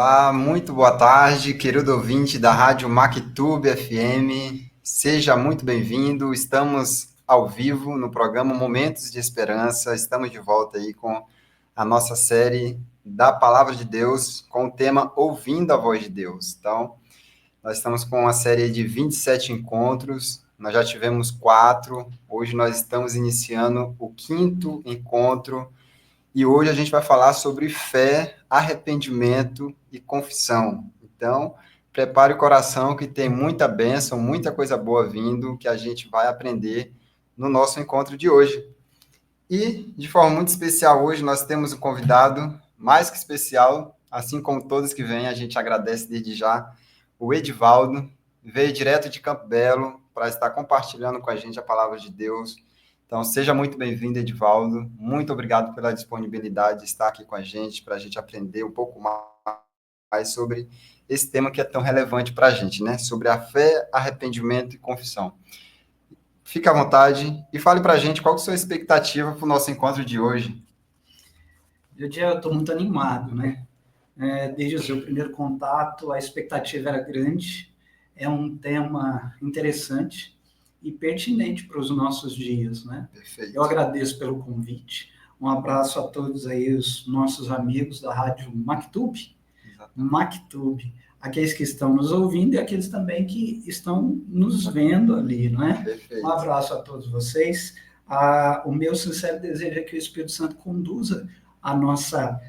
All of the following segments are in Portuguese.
Olá, muito boa tarde, querido ouvinte da Rádio Mactube FM. Seja muito bem-vindo. Estamos ao vivo no programa Momentos de Esperança. Estamos de volta aí com a nossa série da Palavra de Deus, com o tema Ouvindo a Voz de Deus. Então, nós estamos com uma série de 27 encontros. Nós já tivemos 4. Hoje nós estamos iniciando o 5º encontro. E hoje a gente vai falar sobre fé, arrependimento e confissão. Então, prepare o coração que tem muita bênção, muita coisa boa vindo, que a gente vai aprender no nosso encontro de hoje. E, de forma muito especial, hoje nós temos um convidado mais que especial, assim como todos que vêm, a gente agradece desde já, o Edivaldo, veio direto de Campo Belo para estar compartilhando com a gente a palavra de Deus. Então, seja muito bem-vindo, Edivaldo. Muito obrigado pela disponibilidade de estar aqui com a gente, para a gente aprender um pouco mais sobre esse tema que é tão relevante para a gente, né? Sobre a fé, arrependimento e confissão. Fique à vontade e fale para a gente qual que é a sua expectativa para o nosso encontro de hoje. Eu estou muito animado, né? Desde o seu primeiro contato, a expectativa era grande. É um tema interessante e pertinente para os nossos dias, né? Perfeito. Eu agradeço pelo convite. Um abraço a todos aí, os nossos amigos da Rádio Mactube. Mactube, aqueles que estão nos ouvindo e aqueles também que estão nos vendo ali, não é? Perfeito. Um abraço a todos vocês. O meu sincero desejo é que o Espírito Santo conduza a nossa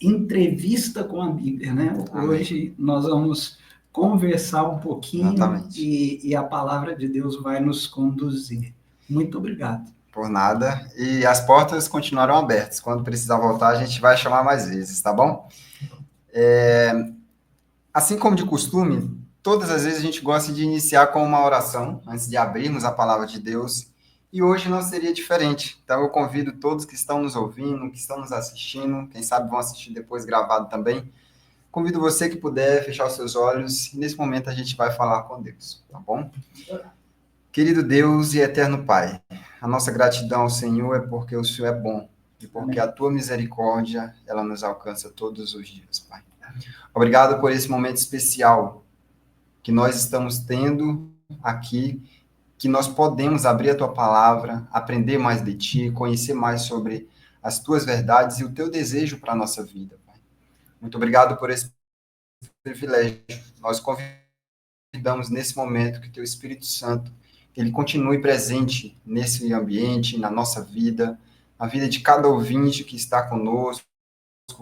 entrevista com a Bíblia, né? Amém. Hoje nós vamos conversar um pouquinho e a palavra de Deus vai nos conduzir. Muito obrigado. Por nada. E as portas continuarão abertas. Quando precisar voltar, a gente vai chamar mais vezes, tá bom? Assim como de costume, todas as vezes a gente gosta de iniciar com uma oração, antes de abrirmos a palavra de Deus, e hoje não seria diferente. Então eu convido todos que estão nos ouvindo, que estão nos assistindo, quem sabe vão assistir depois gravado também, convido você que puder fechar os seus olhos, e nesse momento a gente vai falar com Deus, tá bom? Querido Deus e eterno Pai, a nossa gratidão ao Senhor é porque o Senhor é bom, e porque a tua misericórdia, ela nos alcança todos os dias, Pai. Obrigado por esse momento especial que nós estamos tendo aqui, que nós podemos abrir a tua palavra, aprender mais de ti, conhecer mais sobre as tuas verdades e o teu desejo para a nossa vida, Pai. Muito obrigado por esse privilégio. Nós convidamos nesse momento que teu Espírito Santo, ele continue presente nesse ambiente, na nossa vida, na vida de cada ouvinte que está conosco,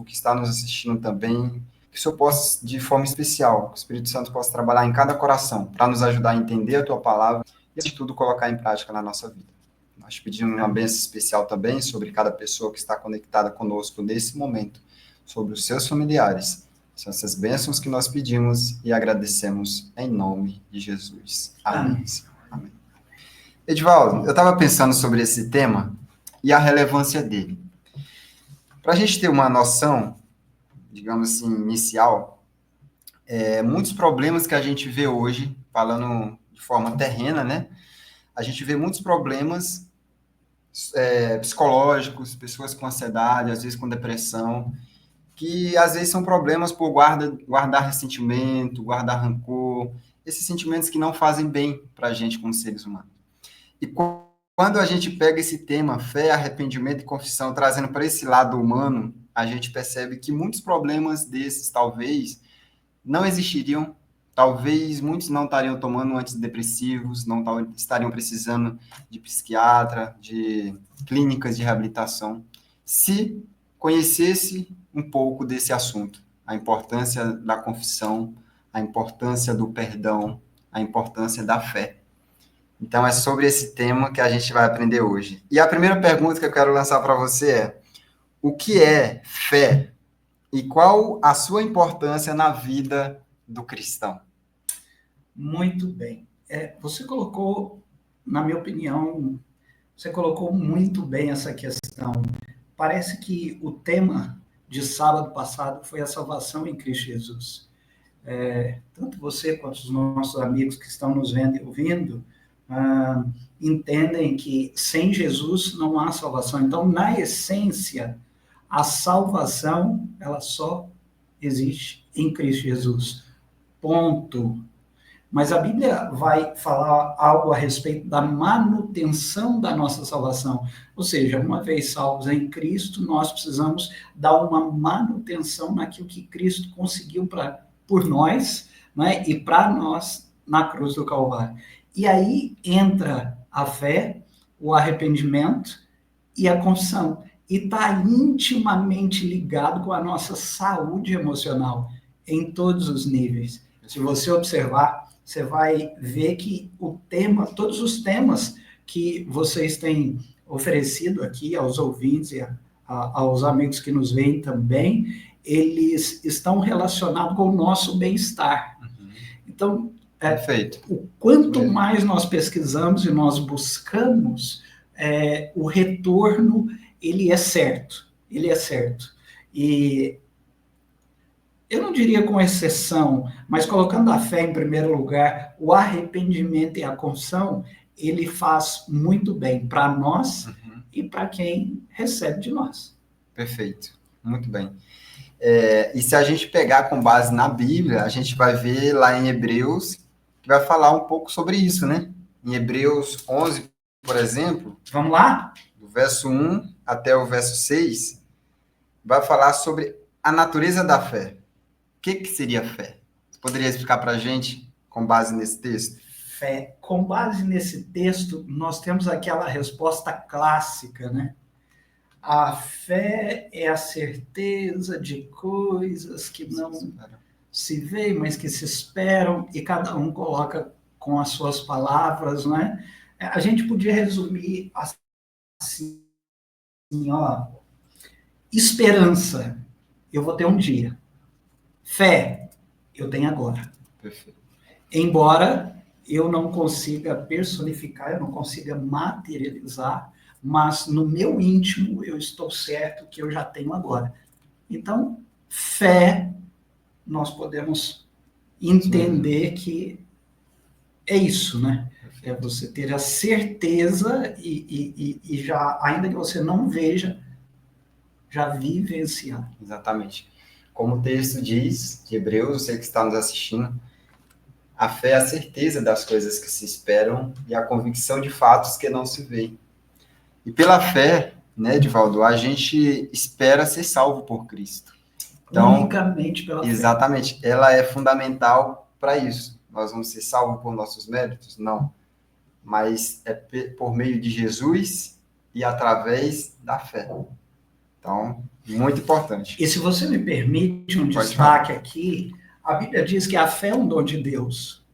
que está nos assistindo também, que o Senhor possa, de forma especial, que o Espírito Santo possa trabalhar em cada coração, para nos ajudar a entender a tua palavra e, de tudo, colocar em prática na nossa vida. Nós pedimos uma bênção especial também sobre cada pessoa que está conectada conosco nesse momento, sobre os seus familiares. São essas bênçãos que nós pedimos e agradecemos em nome de Jesus. Amém. Amém. Edivaldo, eu estava pensando sobre esse tema e a relevância dele. Para a gente ter uma noção, digamos assim, inicial, muitos problemas que a gente vê hoje, falando de forma terrena, né? A gente vê muitos problemas psicológicos, pessoas com ansiedade, às vezes com depressão, que às vezes são problemas por guardar ressentimento, guardar rancor, esses sentimentos que não fazem bem para a gente como seres humanos. E quando a gente pega esse tema, fé, arrependimento e confissão, trazendo para esse lado humano, a gente percebe que muitos problemas desses, talvez, não existiriam, talvez muitos não estariam tomando antidepressivos, não estariam precisando de psiquiatra, de clínicas de reabilitação, se conhecesse um pouco desse assunto, a importância da confissão, a importância do perdão, a importância da fé. Então, é sobre esse tema que a gente vai aprender hoje. E a primeira pergunta que eu quero lançar para você é: o que é fé e qual a sua importância na vida do cristão? Muito bem. Você colocou, na minha opinião, você colocou muito bem essa questão. Parece que o tema de sábado passado foi a salvação em Cristo Jesus. Tanto você quanto os nossos amigos que estão nos vendo e ouvindo entendem que sem Jesus não há salvação. Então, na essência, a salvação, ela só existe em Cristo Jesus. Ponto. Mas a Bíblia vai falar algo a respeito da manutenção da nossa salvação. Ou seja, uma vez salvos em Cristo, nós precisamos dar uma manutenção naquilo que Cristo conseguiu por nós, né, e para nós na cruz do Calvário. E aí entra a fé, o arrependimento e a confissão. E está intimamente ligado com a nossa saúde emocional, em todos os níveis. Se você observar, você vai ver que todos os temas que vocês têm oferecido aqui aos ouvintes e aos amigos que nos veem também, eles estão relacionados com o nosso bem-estar. Então, Perfeito. O quanto mais nós pesquisamos e nós buscamos, o retorno, ele é certo. Ele é certo. E eu não diria com exceção, mas colocando a fé em primeiro lugar, o arrependimento e a confissão, ele faz muito bem para nós e para quem recebe de nós. Perfeito. Muito bem. E se a gente pegar com base na Bíblia, a gente vai ver lá em Hebreus, que vai falar um pouco sobre isso, né? Em Hebreus 11, por exemplo. Vamos lá? Do verso 1 até o verso 6, vai falar sobre a natureza da fé. O que seria fé? Você poderia explicar para a gente, com base nesse texto? Fé. Com base nesse texto, nós temos aquela resposta clássica, né? A fé é a certeza de coisas que não se veem, mas que se esperam, e cada um coloca com as suas palavras, né? A gente podia resumir assim, ó, esperança, eu vou ter um dia. Fé, eu tenho agora. Perfeito. Embora eu não consiga personificar, eu não consiga materializar, mas no meu íntimo eu estou certo que eu já tenho agora. Então, fé, nós podemos entender que é isso, né? É você ter a certeza e já, ainda que você não veja, já vivenciar. Exatamente. Como o texto diz, de Hebreus, você que está nos assistindo, a fé é a certeza das coisas que se esperam e a convicção de fatos que não se veem. E pela fé, né, Edivaldo, a gente espera ser salvo por Cristo. Então, unicamente pela fé. Exatamente. Ela é fundamental para isso. Nós vamos ser salvos por nossos méritos? Não. Mas é por meio de Jesus e através da fé. Então, muito importante. E se você me permite um destaque aqui, a Bíblia diz que a fé é um dom de Deus.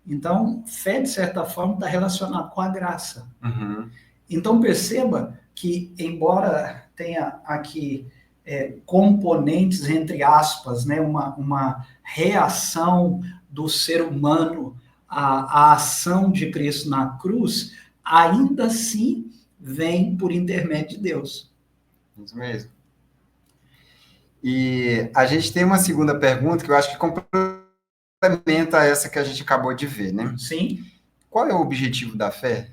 Então, fé, de certa forma, está relacionada com a graça. Uhum. Então, perceba que, embora tenha aqui componentes, entre aspas, né, uma reação do ser humano à ação de Cristo na cruz, ainda assim vem por intermédio de Deus. Isso mesmo. E a gente tem uma segunda pergunta que eu acho que complementa essa que a gente acabou de ver, né? Sim. Qual é o objetivo da fé?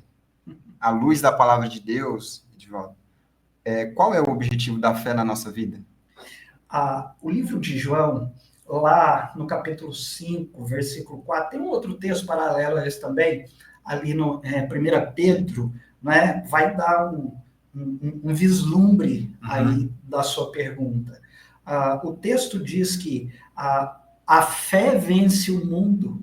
À luz da palavra de Deus, Edivaldo, qual é o objetivo da fé na nossa vida? O livro de João, lá no capítulo 5, versículo 4, tem um outro texto paralelo a esse também, ali no 1 Pedro, né, vai dar um vislumbre aí da sua pergunta. O texto diz que a fé vence o mundo,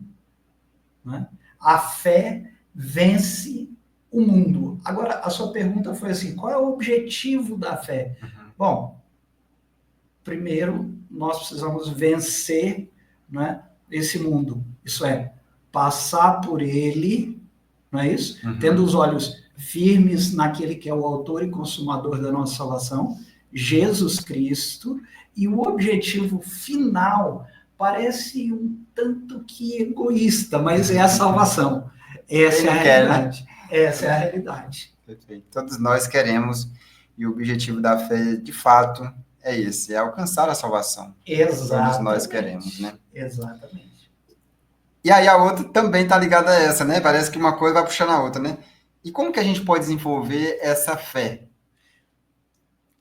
né? A fé vence o mundo. Agora, a sua pergunta foi assim, qual é o objetivo da fé? Bom, primeiro, nós precisamos vencer, né, esse mundo. Isso é, passar por ele, não é isso? Tendo os olhos firmes naquele que é o autor e consumador da nossa salvação, Jesus Cristo, e o objetivo final parece um tanto que egoísta, mas é a salvação. Essa é a realidade. Essa é a realidade. Perfeito. Todos nós queremos, e o objetivo da fé, de fato, é esse, é alcançar a salvação. Exatamente. Todos nós queremos, né? Exatamente. E aí a outra também está ligada a essa, né? Parece que uma coisa vai puxando a outra, né? E como que a gente pode desenvolver essa fé?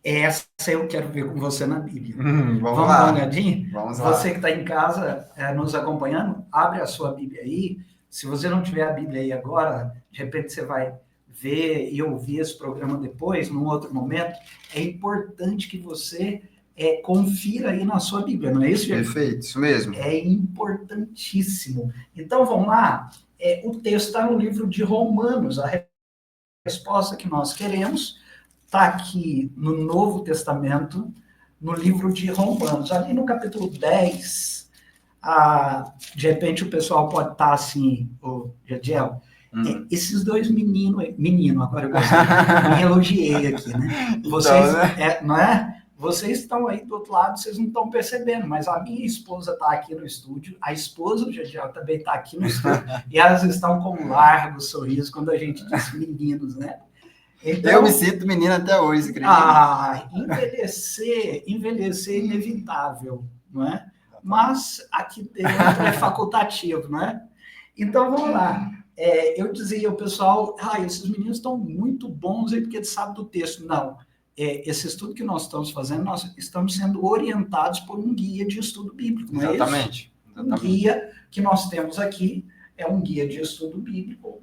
Essa eu quero ver com você na Bíblia. Vamos Vamos lá. dar uma olhadinha? Vamos lá. Você que está em casa nos acompanhando, abre a sua Bíblia aí. Se você não tiver a Bíblia aí agora, de repente você vai ver e ouvir esse programa depois, num outro momento. É importante que você confira aí na sua Bíblia, não é isso, Diego? Perfeito, isso mesmo. É importantíssimo. Então, vamos lá. O texto está no livro de Romanos. A resposta que nós queremos está aqui no Novo Testamento, no livro de Romanos. Ali no capítulo 10, de repente o pessoal pode estar assim, Jadiel, esses dois meninos, agora eu gostei, me elogiei aqui, né? Vocês, então, né? não é? Vocês estão aí do outro lado, vocês não estão percebendo, mas a minha esposa está aqui no estúdio, a esposa do Jadiel também está aqui no estúdio, e elas estão com um largo sorriso quando a gente diz meninos, né? Então, eu me sinto menina até hoje, acredita? Envelhecer é inevitável, não é? Mas aqui dentro é facultativo, não é? Então, vamos lá. Eu dizia ao pessoal, esses meninos estão muito bons aí porque eles sabem do texto. Não. Esse estudo que nós estamos fazendo, nós estamos sendo orientados por um guia de estudo bíblico, não é isso? Exatamente. Um guia que nós temos aqui é um guia de estudo bíblico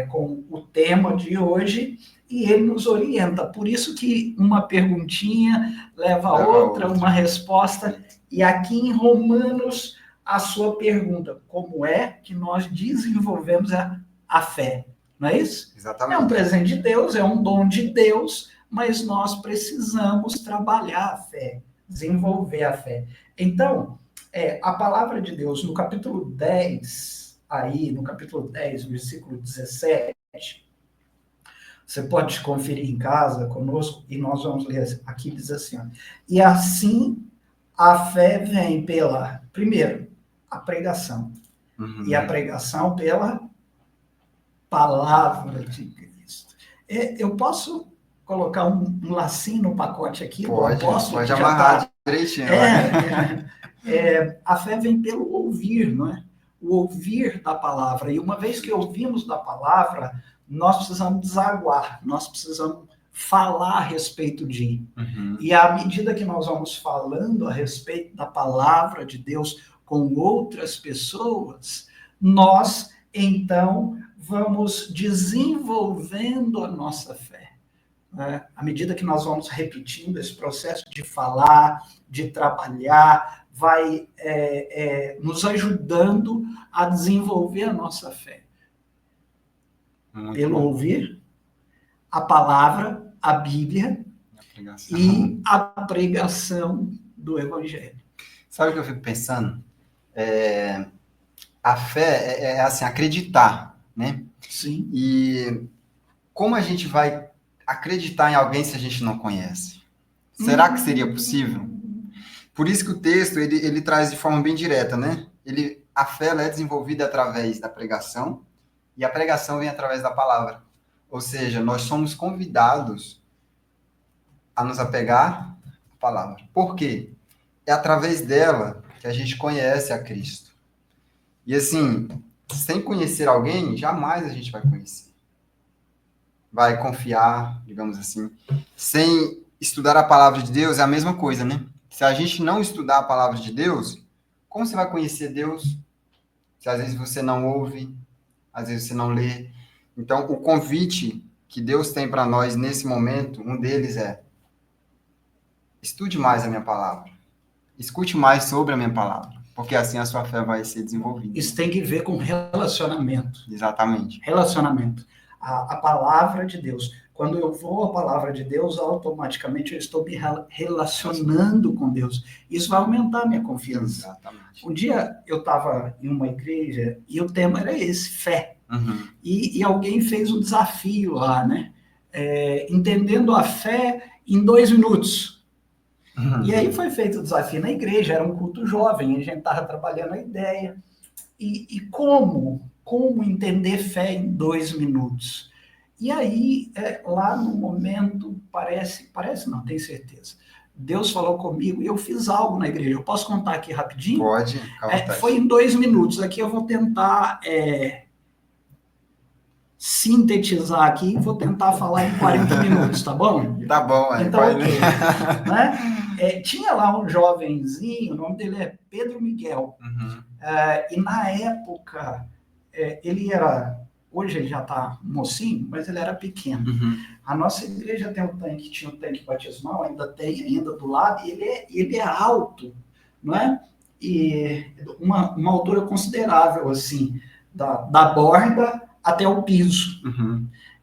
com o tema de hoje e ele nos orienta. Por isso que uma perguntinha leva a outra, uma resposta. E aqui em Romanos, a sua pergunta, como é que nós desenvolvemos a fé? Não é isso? Exatamente. É um presente de Deus, é um dom de Deus, mas nós precisamos trabalhar a fé, desenvolver a fé. Então, a palavra de Deus, no capítulo 10, no capítulo 10, versículo 17, você pode conferir em casa conosco, e nós vamos ler aqui, diz assim, ó, e assim a fé vem pela, primeiro, a pregação, e a pregação pela palavra de Cristo. Eu posso colocar um lacinho no pacote aqui? Pode amarrar direitinho. A fé vem pelo ouvir, não é? O ouvir da palavra. E uma vez que ouvimos da palavra, nós precisamos desaguar, nós precisamos falar a respeito de. E à medida que nós vamos falando a respeito da palavra de Deus com outras pessoas, nós, então, vamos desenvolvendo a nossa fé. À medida que nós vamos repetindo esse processo de falar, de trabalhar, vai nos ajudando a desenvolver a nossa fé. Pelo ouvir a palavra, a Bíblia e a pregação do Evangelho. Sabe o que eu fico pensando? A fé é assim, acreditar, né? Sim. E como a gente vai acreditar em alguém se a gente não conhece? Será que seria possível? Por isso que o texto, ele traz de forma bem direta, né? A fé ela é desenvolvida através da pregação, e a pregação vem através da palavra. Ou seja, nós somos convidados a nos apegar à palavra. Por quê? É através dela que a gente conhece a Cristo. E assim, sem conhecer alguém, jamais a gente vai conhecer. Vai confiar, digamos assim. Sem estudar a palavra de Deus é a mesma coisa, né? Se a gente não estudar a palavra de Deus, como você vai conhecer Deus? Se às vezes você não ouve, às vezes você não lê. Então, o convite que Deus tem para nós nesse momento, um deles é: estude mais a minha palavra. Escute mais sobre a minha palavra, porque assim a sua fé vai ser desenvolvida. Isso tem que ver com relacionamento. Exatamente. Relacionamento. A palavra de Deus. Quando eu vou à palavra de Deus, automaticamente eu estou me relacionando com Deus. Isso vai aumentar a minha confiança. Exatamente. Um dia eu estava em uma igreja e o tema era esse, fé. E alguém fez um desafio lá, né? Entendendo a fé em 2 minutos. E aí foi feito o desafio na igreja, era um culto jovem, a gente estava trabalhando a ideia. E como entender fé em 2 minutos? E aí, lá no momento, parece não, tenho certeza. Deus falou comigo e eu fiz algo na igreja. Eu posso contar aqui rapidinho? Pode. Foi em 2 minutos. Aqui eu vou tentar sintetizar aqui, vou tentar falar em 40 minutos, tá bom? Tá bom, então, ok. Né? Tinha lá um jovenzinho, o nome dele é Pedro Miguel, e na época, ele era, hoje ele já está mocinho, mas ele era pequeno. A nossa igreja tem um tanque, tinha um tanque batismal, ainda tem, ainda do lado, e ele é alto, não é? E uma altura considerável, assim, da borda até o piso.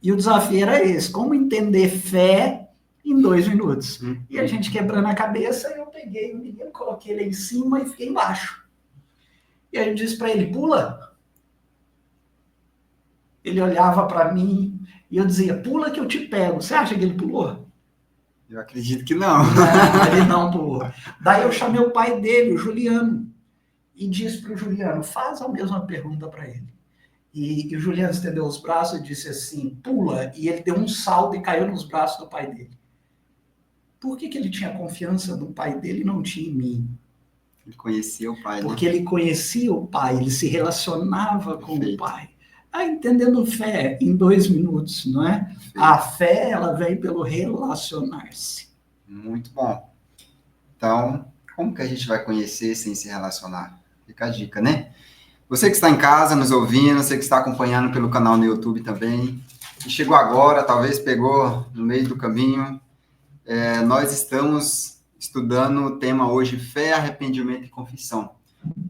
E o desafio era esse, como entender fé em 2 minutos. E a gente quebrando a cabeça, eu peguei o menino, coloquei ele em cima e fiquei embaixo. E aí eu disse para ele, pula. Ele olhava para mim e eu dizia, pula que eu te pego. Você acha que ele pulou? Eu acredito que não. Não, ele não pulou. Daí eu chamei o pai dele, o Juliano, e disse para o Juliano, faz a mesma pergunta para ele. E o Juliano estendeu os braços e disse assim, pula. E ele deu um salto e caiu nos braços do pai dele. Por que ele tinha confiança no pai dele e não tinha em mim? Ele conhecia o pai, porque ele conhecia o pai, ele se relacionava com o pai. Entendendo fé em 2 minutos, não é? Perfeito. A fé, ela vem pelo relacionar-se. Muito bom. Então, como que a gente vai conhecer sem se relacionar? Fica a dica, né? Você que está em casa nos ouvindo, você que está acompanhando pelo canal no YouTube também, e chegou agora, talvez pegou no meio do caminho, nós estamos estudando o tema hoje, fé, arrependimento e confissão.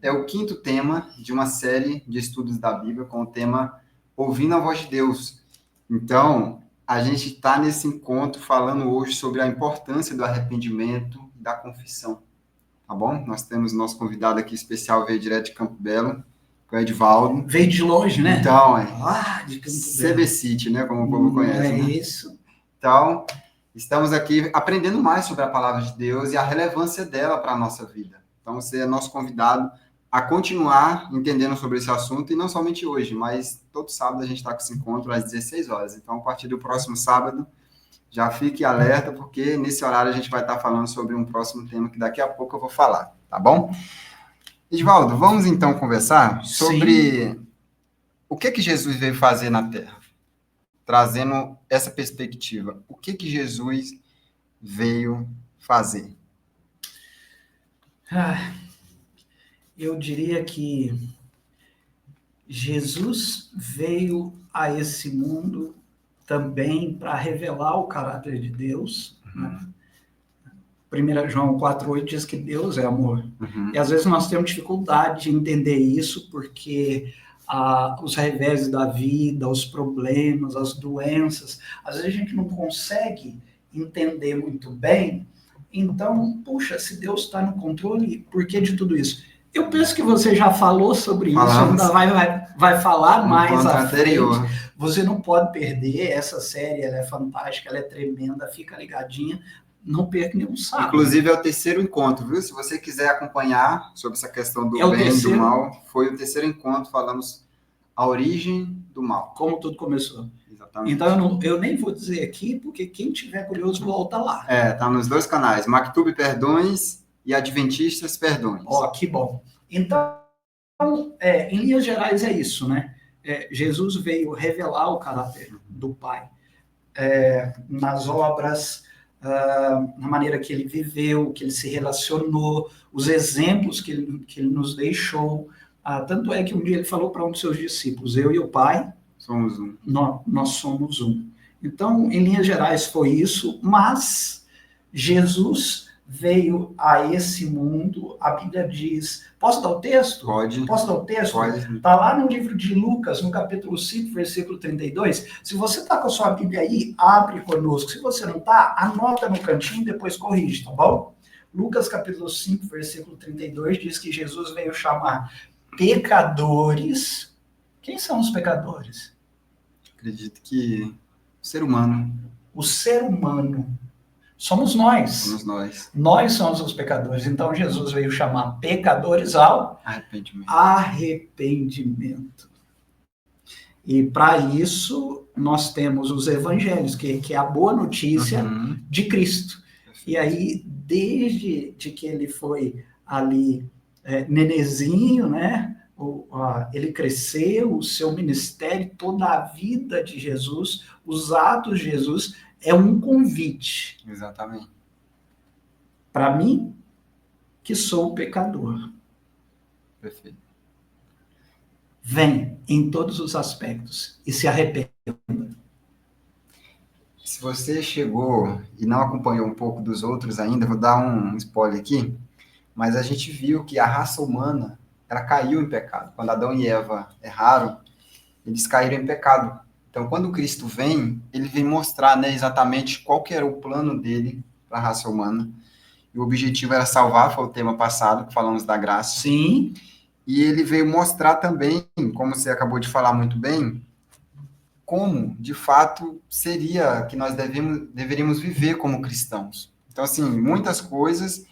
É o 5º tema de uma série de estudos da Bíblia com o tema Ouvindo a Voz de Deus. Então, a gente está nesse encontro falando hoje sobre a importância do arrependimento e da confissão, tá bom? Nós temos nosso convidado aqui especial, veio direto de Campo Belo, que é o Edivaldo. Veio de longe, né? Então, de Campo Belo. CB City, né? Como o povo conhece. Né? Isso. Então, estamos aqui aprendendo mais sobre a palavra de Deus e a relevância dela para a nossa vida. Então, você é nosso convidado a continuar entendendo sobre esse assunto, e não somente hoje, mas todo sábado a gente está com esse encontro às 16 horas. Então, a partir do próximo sábado, já fique alerta, porque nesse horário a gente vai estar falando sobre um próximo tema que daqui a pouco eu vou falar, tá bom? Edivaldo, vamos então conversar sobre Sim. O que Jesus veio fazer na Terra, trazendo essa perspectiva. O que Jesus veio fazer? Eu diria que Jesus veio a esse mundo também para revelar o caráter de Deus. Né? 1 João 4,8 diz que Deus é amor. E às vezes nós temos dificuldade de entender isso porque os reveses da vida, os problemas, as doenças, às vezes a gente não consegue entender muito bem. Então, puxa, se Deus está no controle, por que de tudo isso? Eu penso que você já falou sobre isso, ainda vai falar mais à frente. Você não pode perder essa série, ela é fantástica, ela é tremenda, fica ligadinha, não perca nenhum sábado. Inclusive é o 3º encontro, viu? Se você quiser acompanhar sobre essa questão do bem e do mal, foi o 3º encontro, falamos a origem do mal. Como tudo começou. Exatamente. Então eu nem vou dizer aqui, porque quem tiver curioso volta lá. Tá nos 2 canais, Mactube Perdões e Adventistas Perdões. Que bom. Então, em linhas gerais é isso, né? Jesus veio revelar o caráter do Pai nas obras, na maneira que ele viveu, que ele se relacionou, os exemplos que ele nos deixou. Tanto é que um dia ele falou para um dos seus discípulos, eu e o Pai somos um. Nós somos um. Então, em linhas gerais foi isso, mas Jesus veio a esse mundo, a Bíblia diz... Posso dar o texto? Pode. Posso dar o texto? Pode. Está lá no livro de Lucas, no capítulo 5, versículo 32. Se você está com a sua Bíblia aí, abre conosco. Se você não está, anota no cantinho e depois corrige, tá bom? Lucas, capítulo 5, versículo 32, diz que Jesus veio chamar pecadores. Quem são os pecadores? Acredito que o ser humano. O ser humano. Somos nós. Somos nós. Nós somos os pecadores. Então, Jesus veio chamar pecadores ao arrependimento. E, para isso, nós temos os evangelhos, que é a boa notícia de Cristo. E aí, desde que ele foi ali, nenezinho, né? ele cresceu, o seu ministério, toda a vida de Jesus, os atos de Jesus, é um convite. Exatamente. Para mim, que sou pecador. Perfeito. Vem em todos os aspectos e se arrependa. Se você chegou e não acompanhou um pouco dos outros ainda, vou dar um spoiler aqui, mas a gente viu que a raça humana, ela caiu em pecado. Quando Adão e Eva erraram, eles caíram em pecado. Então, quando Cristo vem, ele vem mostrar, né, exatamente qual que era o plano dele para a raça humana. E o objetivo era salvar, foi o tema passado, que falamos da graça. Sim. E ele veio mostrar também, como você acabou de falar muito bem, como, de fato, seria que nós deveríamos viver como cristãos. Então, assim, muitas coisas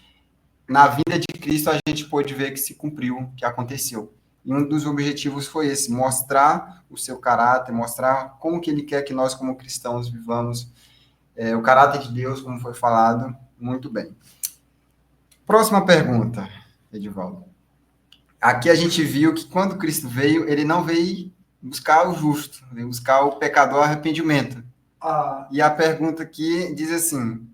na vida de Cristo a gente pôde ver que se cumpriu, que aconteceu. E um dos objetivos foi esse, mostrar o seu caráter, mostrar como que ele quer que nós, como cristãos, vivamos o caráter de Deus, como foi falado, muito bem. Próxima pergunta, Edivaldo. Aqui a gente viu que quando Cristo veio, ele não veio buscar o justo, veio buscar o pecador ao arrependimento. E a pergunta aqui diz assim,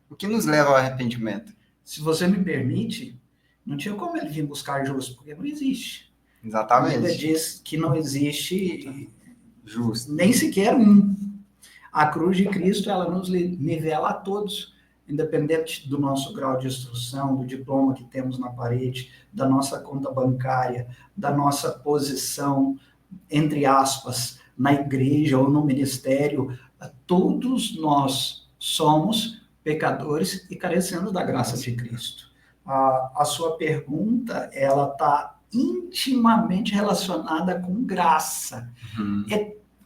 o que nos leva ao arrependimento? Se você me permite, não tinha como ele vir buscar justo, porque não existe. Exatamente. A Bíblia diz que não existe justo, nem sequer um. A cruz de Cristo, ela nos nivela a todos, independente do nosso grau de instrução, do diploma que temos na parede, da nossa conta bancária, da nossa posição, entre aspas, na igreja ou no ministério, todos nós somos pecadores e carecendo da graça de Cristo. A sua pergunta, ela está intimamente relacionada com graça.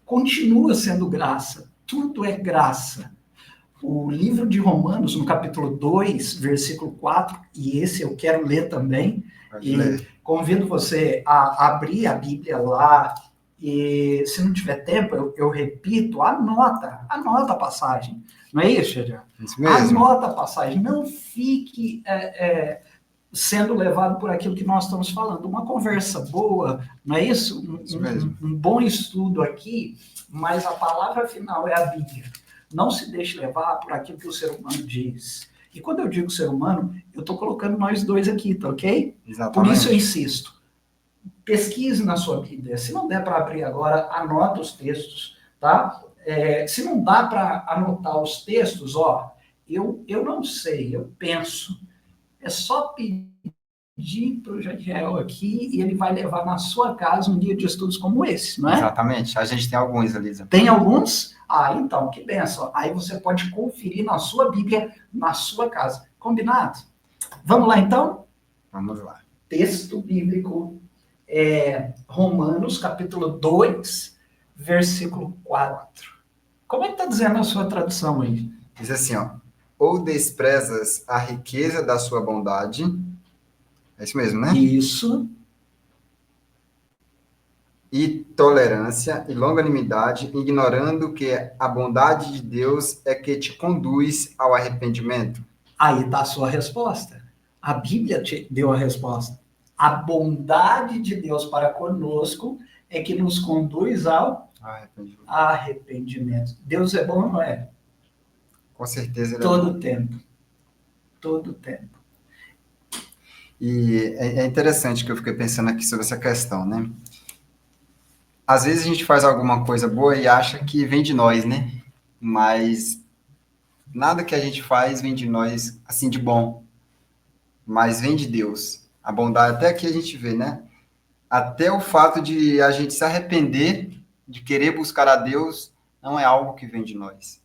Continua sendo graça. Tudo é graça. O livro de Romanos, no capítulo 2, versículo 4, e esse eu quero ler também, e convido você a abrir a Bíblia lá, e se não tiver tempo, eu repito, anota a passagem. Não é isso, Xavier? Isso mesmo. Anota a passagem, não fique sendo levado por aquilo que nós estamos falando. Uma conversa boa, não é isso? Um bom estudo aqui, mas a palavra final é a Bíblia. Não se deixe levar por aquilo que o ser humano diz. E quando eu digo ser humano, eu estou colocando nós dois aqui, tá ok? Exatamente. Por isso eu insisto. Pesquise na sua Bíblia. Se não der para abrir agora, anota os textos, tá? Se não dá para anotar os textos, eu não sei, eu penso. É só pedir para o Jadiel aqui e ele vai levar na sua casa um guia de estudos como esse, não é? Exatamente. A gente tem alguns, Elisa. Tem alguns? Então, que benção. Aí você pode conferir na sua Bíblia, na sua casa. Combinado? Vamos lá, então? Vamos lá. Texto bíblico, Romanos, capítulo 2, versículo 4. Como é que está dizendo a sua tradução aí? Diz assim, ou desprezas a riqueza da sua bondade. É isso mesmo, né? Isso. E tolerância e longanimidade, ignorando que a bondade de Deus é que te conduz ao arrependimento. Aí está a sua resposta. A Bíblia te deu a resposta. A bondade de Deus para conosco é que nos conduz ao arrependimento. Deus é bom, não é? Com certeza ele todo é bom. Tempo. Todo tempo. E é interessante que eu fiquei pensando aqui sobre essa questão, né? Às vezes a gente faz alguma coisa boa e acha que vem de nós, né? Mas nada que a gente faz vem de nós, assim, de bom. Mas vem de Deus. A bondade, até aqui a gente vê, né? Até o fato de a gente se arrepender, de querer buscar a Deus, não é algo que vem de nós.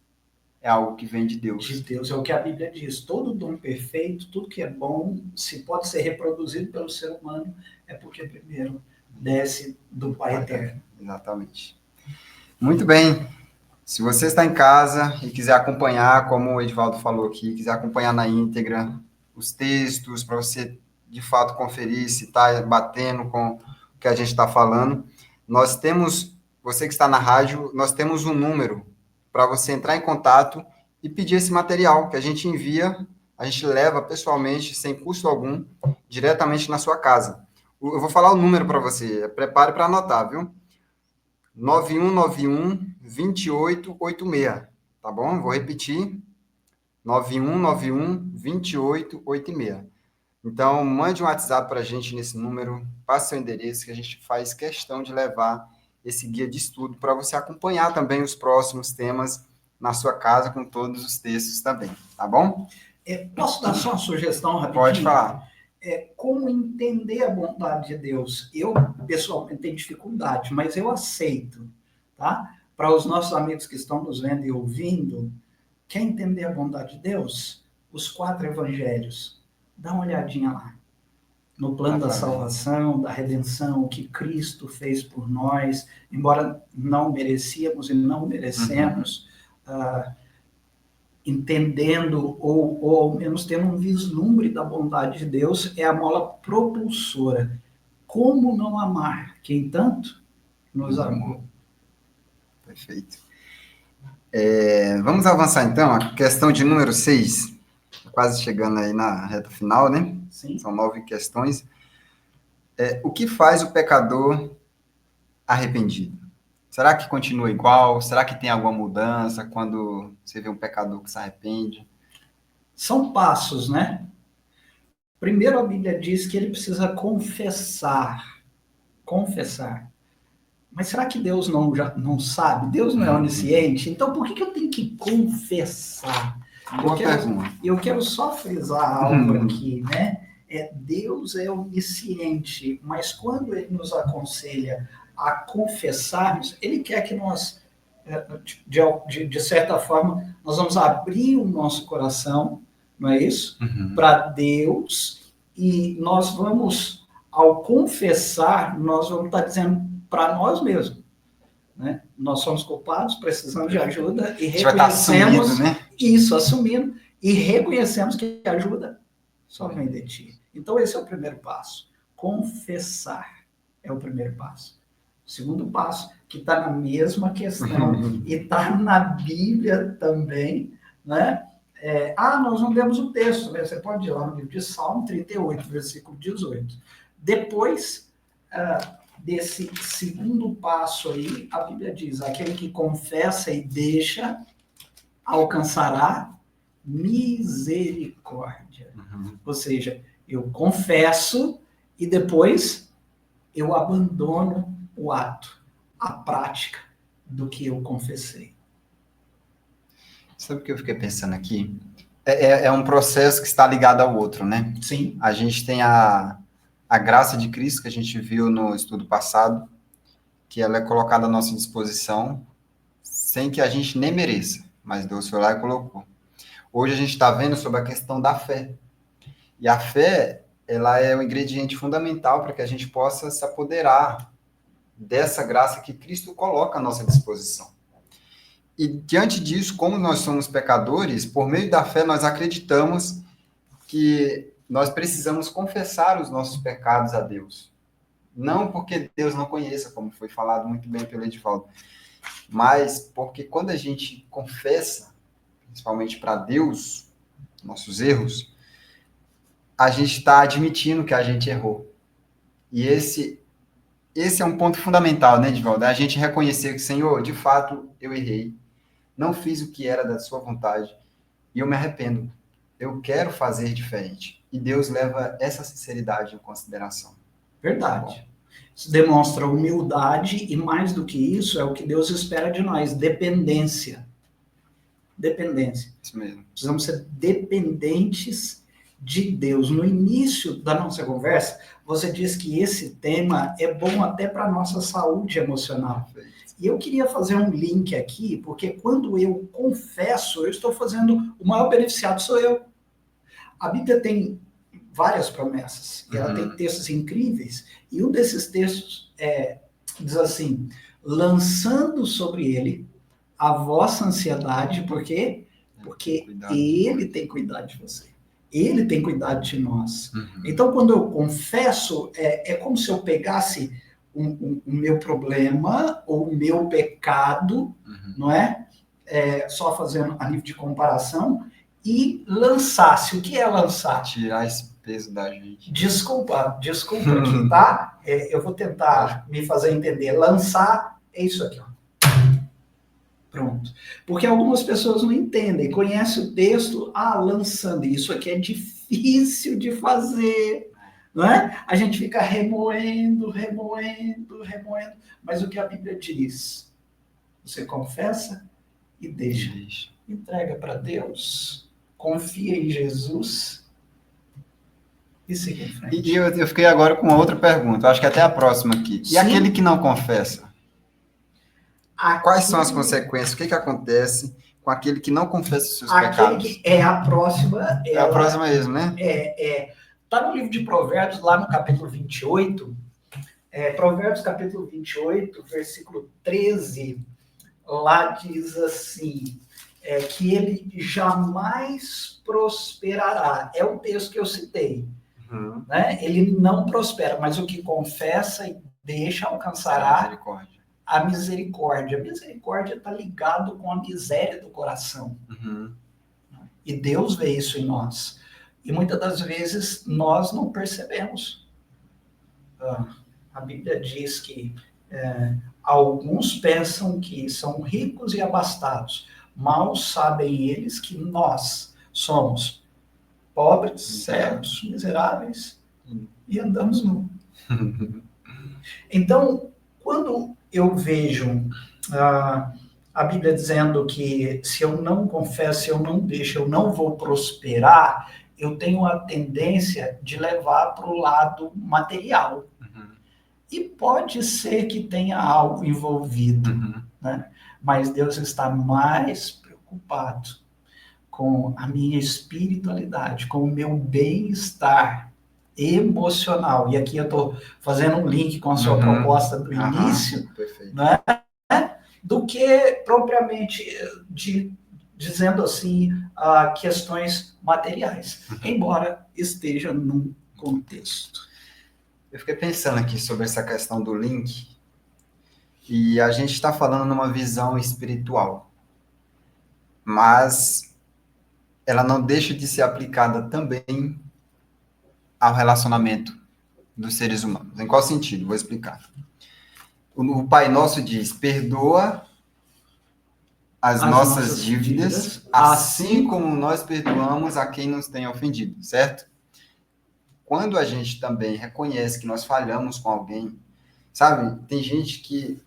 É algo que vem de Deus. De Deus, é o que a Bíblia diz. Todo dom perfeito, tudo que é bom, se pode ser reproduzido pelo ser humano, é porque primeiro desce do Pai Eterno. Exatamente. Muito bem. Se você está em casa e quiser acompanhar, como o Edivaldo falou aqui, quiser acompanhar na íntegra os textos, para você, de fato, conferir se está batendo com o que a gente está falando, nós temos, você que está na rádio, nós temos um número para você entrar em contato e pedir esse material que a gente envia, a gente leva pessoalmente, sem custo algum, diretamente na sua casa. Eu vou falar o número para você. Prepare para anotar, viu? 9191-2886. Tá bom? Vou repetir. 9191-2886. Então, mande um WhatsApp para a gente nesse número, passe seu endereço, que a gente faz questão de levar esse guia de estudo para você acompanhar também os próximos temas na sua casa, com todos os textos também, tá bom? Posso dar só uma sugestão rapidinho? Pode falar. Como entender a bondade de Deus. Eu, pessoalmente, tenho dificuldade, mas eu aceito, tá? Para os nossos amigos que estão nos vendo e ouvindo, quer entender a bondade de Deus? Os 4 evangelhos. Dá uma olhadinha lá. No plano da salvação, da redenção, o que Cristo fez por nós, embora não merecíamos e não merecemos, entendendo, ou ao menos tendo um vislumbre da bondade de Deus, é a mola propulsora. Como não amar quem tanto nos amou? Perfeito. Vamos avançar, então, a questão de número 6. Quase chegando aí na reta final, né? Sim. São 9 questões. O que faz o pecador arrependido? Será que continua igual? Será que tem alguma mudança quando você vê um pecador que se arrepende? São passos, né? Primeiro, a Bíblia diz que ele precisa confessar. Confessar. Mas será que Deus não sabe? Deus não é onisciente? Então, por que eu tenho que confessar? Eu quero só frisar algo aqui, né? Deus é onisciente, mas quando ele nos aconselha a confessarmos, ele quer que nós, de certa forma, nós vamos abrir o nosso coração, não é isso? Para Deus, e nós vamos, ao confessar, nós vamos estar dizendo para nós mesmos, né? Nós somos culpados, precisamos de ajuda e reconhecemos isso, assumindo, e reconhecemos que a ajuda só vem de ti. Então, esse é o primeiro passo. Confessar é o primeiro passo. O segundo passo, que está na mesma questão e está na Bíblia também, né? Nós não demos o texto, né? Você pode ir lá no livro de Salmo 38, versículo 18. Depois desse segundo passo aí, a Bíblia diz, aquele que confessa e deixa, alcançará misericórdia. Ou seja, eu confesso e depois eu abandono o ato, a prática do que eu confessei. Sabe o que eu fiquei pensando aqui? É um processo que está ligado ao outro, né? Sim. A gente tem a graça de Cristo, que a gente viu no estudo passado, que ela é colocada à nossa disposição sem que a gente nem mereça, mas Deus foi lá e colocou. Hoje a gente está vendo sobre a questão da fé. E a fé, ela é um ingrediente fundamental para que a gente possa se apoderar dessa graça que Cristo coloca à nossa disposição. E diante disso, como nós somos pecadores, por meio da fé nós acreditamos que nós precisamos confessar os nossos pecados a Deus. Não porque Deus não conheça, como foi falado muito bem pelo Edivaldo, mas porque quando a gente confessa, principalmente para Deus, nossos erros, a gente está admitindo que a gente errou. E esse é um ponto fundamental, né, Edivaldo? A gente reconhecer que, Senhor, de fato, eu errei, não fiz o que era da sua vontade, e eu me arrependo. Eu quero fazer diferente. E Deus leva essa sinceridade em consideração. Verdade. Isso demonstra humildade e, mais do que isso, é o que Deus espera de nós, dependência. Dependência. Isso mesmo. Precisamos ser dependentes de Deus. No início da nossa conversa, você disse que esse tema é bom até para a nossa saúde emocional. E eu queria fazer um link aqui, porque quando eu confesso, eu estou fazendo, o maior beneficiado sou eu. A Bíblia tem várias promessas, e ela tem textos incríveis, e um desses textos diz assim, lançando sobre ele a vossa ansiedade, por quê? Porque ele tem cuidado de você. Ele tem cuidado de nós. Então, quando eu confesso, é como se eu pegasse o meu problema ou o meu pecado, não é? Só fazendo a nível de comparação, e lançasse. O que é lançar? Tirar esse peso da gente. Desculpa aqui, tá? Eu vou tentar me fazer entender. Lançar é isso aqui, ó. Pronto. Porque algumas pessoas não entendem, conhecem o texto, lançando. Isso aqui é difícil de fazer, não é? A gente fica remoendo, mas o que a Bíblia diz? Você confessa e deixa. Entrega para Deus, confia em Jesus e siga em frente. E eu fiquei agora com outra pergunta, acho que até a próxima aqui. E aquele que não confessa? Quais são as consequências? O que acontece com aquele que não confessa os seus pecados? Que é a próxima. É a próxima mesmo, né? Está no livro de Provérbios, lá no capítulo 28. Provérbios, capítulo 28, versículo 13. Lá diz assim, que ele jamais prosperará. É o texto que eu citei. Né? Ele não prospera, mas o que confessa e deixa alcançará a misericórdia. A misericórdia está ligado com a miséria do coração. E Deus vê isso em nós. E muitas das vezes nós não percebemos. A Bíblia diz que alguns pensam que são ricos e abastados. Mal sabem eles que nós somos pobres, cegos, miseráveis e andamos nu. Então, quando eu vejo a Bíblia dizendo que se eu não confesso, se eu não deixo, eu não vou prosperar, eu tenho a tendência de levar para o lado material. E pode ser que tenha algo envolvido, né? Mas Deus está mais preocupado com a minha espiritualidade, com o meu bem-estar emocional. E aqui eu estou fazendo um link com a sua proposta do início, né? Do que propriamente dizendo assim, questões materiais, embora esteja num contexto. Eu fiquei pensando aqui sobre essa questão do link, e a gente está falando numa visão espiritual, mas ela não deixa de ser aplicada também ao relacionamento dos seres humanos. Em qual sentido? Vou explicar. O Pai Nosso diz, perdoa as nossas dívidas, assim como nós perdoamos a quem nos tem ofendido, certo? Quando a gente também reconhece que nós falhamos com alguém, sabe? Tem gente que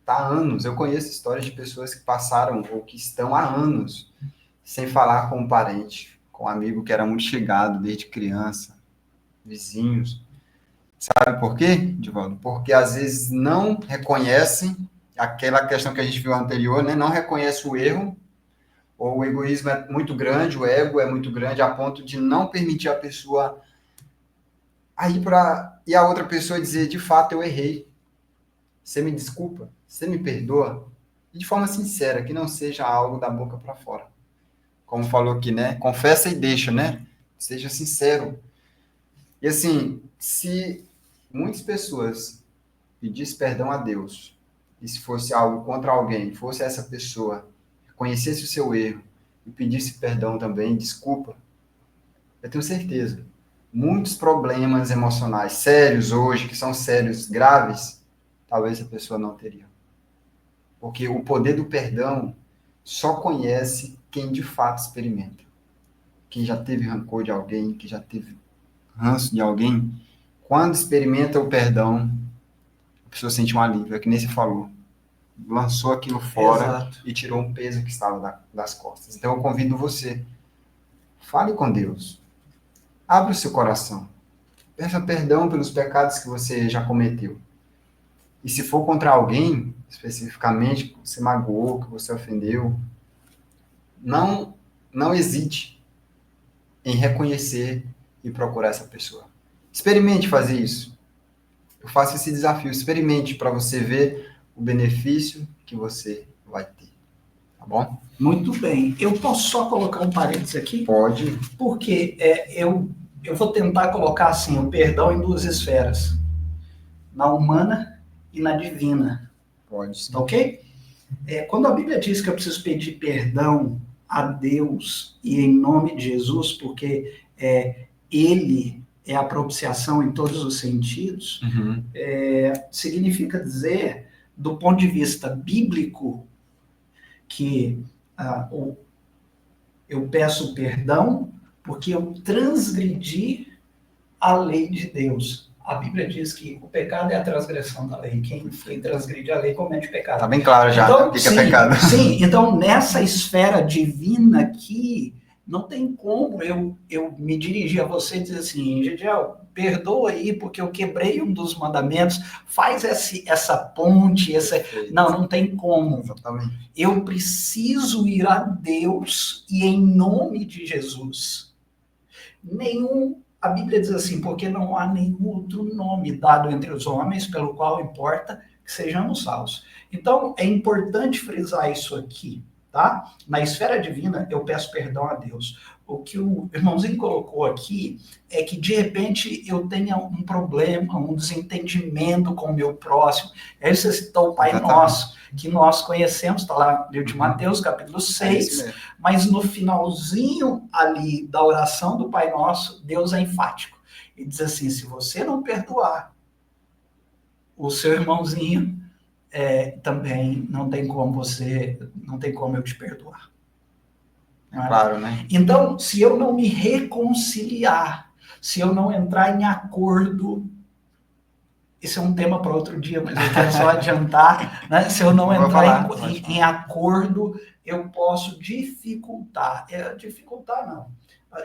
está há anos, eu conheço histórias de pessoas que passaram ou que estão há anos sem falar com um parente, com um amigo que era muito chegado desde criança, vizinhos. Sabe por quê, Divaldo? Porque às vezes não reconhecem aquela questão que a gente viu anterior, né? Não reconhece o erro, ou o egoísmo é muito grande, o ego é muito grande, a ponto de não permitir a pessoa e a outra pessoa dizer, de fato, eu errei. Você me desculpa? Você me perdoa? E de forma sincera, que não seja algo da boca para fora. Como falou aqui, né? Confessa e deixa, né? Seja sincero. E assim, se muitas pessoas pedissem perdão a Deus, e se fosse algo contra alguém, fosse essa pessoa, reconhecesse o seu erro e pedisse perdão também, desculpa, eu tenho certeza, muitos problemas emocionais sérios hoje, que são sérios, graves, talvez a pessoa não teria. Porque o poder do perdão só conhece quem de fato experimenta. Quem já teve rancor de alguém, que já teve ranço de alguém, quando experimenta o perdão, a pessoa sente um alívio, é que nem você falou. Lançou aquilo fora. Exato. E tirou um peso que estava das costas. Então eu convido você, fale com Deus. Abra o seu coração. Peça perdão pelos pecados que você já cometeu. E se for contra alguém, especificamente, que você magoou, que você ofendeu, não hesite em reconhecer e procurar essa pessoa. Experimente fazer isso. Eu faço esse desafio. Experimente para você ver o benefício que você vai ter. Tá bom? Muito bem. Eu posso só colocar um parênteses aqui? Pode. Porque eu vou tentar colocar assim, o perdão em duas esferas. Na humana e na divina. Pode sim. Ok? Quando a Bíblia diz que eu preciso pedir perdão a Deus e em nome de Jesus, porque ele é a propiciação em todos os sentidos, significa dizer, do ponto de vista bíblico, que eu peço perdão porque eu transgredi a lei de Deus. A Bíblia diz que o pecado é a transgressão da lei. Quem transgride a lei comete pecado. Está bem claro já, então, o que é pecado. Sim, então nessa esfera divina aqui, não tem como eu me dirigir a você e dizer assim, Gediel, perdoa aí porque eu quebrei um dos mandamentos, faz essa ponte, não tem como. Exatamente. Eu preciso ir a Deus e em nome de Jesus. A Bíblia diz assim, porque não há nenhum outro nome dado entre os homens pelo qual importa que sejamos salvos. Então, é importante frisar isso aqui, tá? Na esfera divina, eu peço perdão a Deus. O que o irmãozinho colocou aqui é que, de repente, eu tenha um problema, um desentendimento com o meu próximo. Aí você citou o Pai Nosso, que nós conhecemos, está lá no livro de Mateus, capítulo 6, mas no finalzinho ali da oração do Pai Nosso, Deus é enfático. Ele diz assim, se você não perdoar o seu irmãozinho, também não tem como eu te perdoar. Claro, né? Então, se eu não me reconciliar, se eu não entrar em acordo, esse é um tema para outro dia, mas eu quero só adiantar, né? Se eu não entrar em acordo, eu posso dificultar. Dificultar não.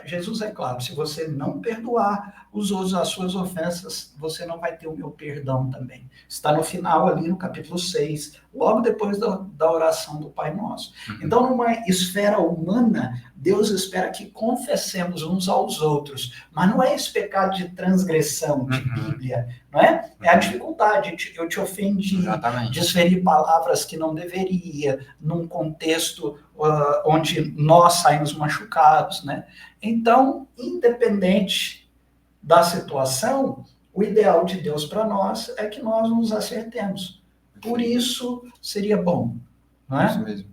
Jesus é claro, se você não perdoar os outros as suas ofensas, você não vai ter o meu perdão também. Está no final ali, no capítulo 6, logo depois da oração do Pai Nosso. Então, numa esfera humana, Deus espera que confessemos uns aos outros, mas não é esse pecado de transgressão, de Bíblia, não é? É a dificuldade, eu te ofendi, desferi palavras que não deveria, num contexto onde nós saímos machucados, né? Então, independente da situação, o ideal de Deus para nós é que nós nos acertemos. Por isso, seria bom, não é? Isso mesmo.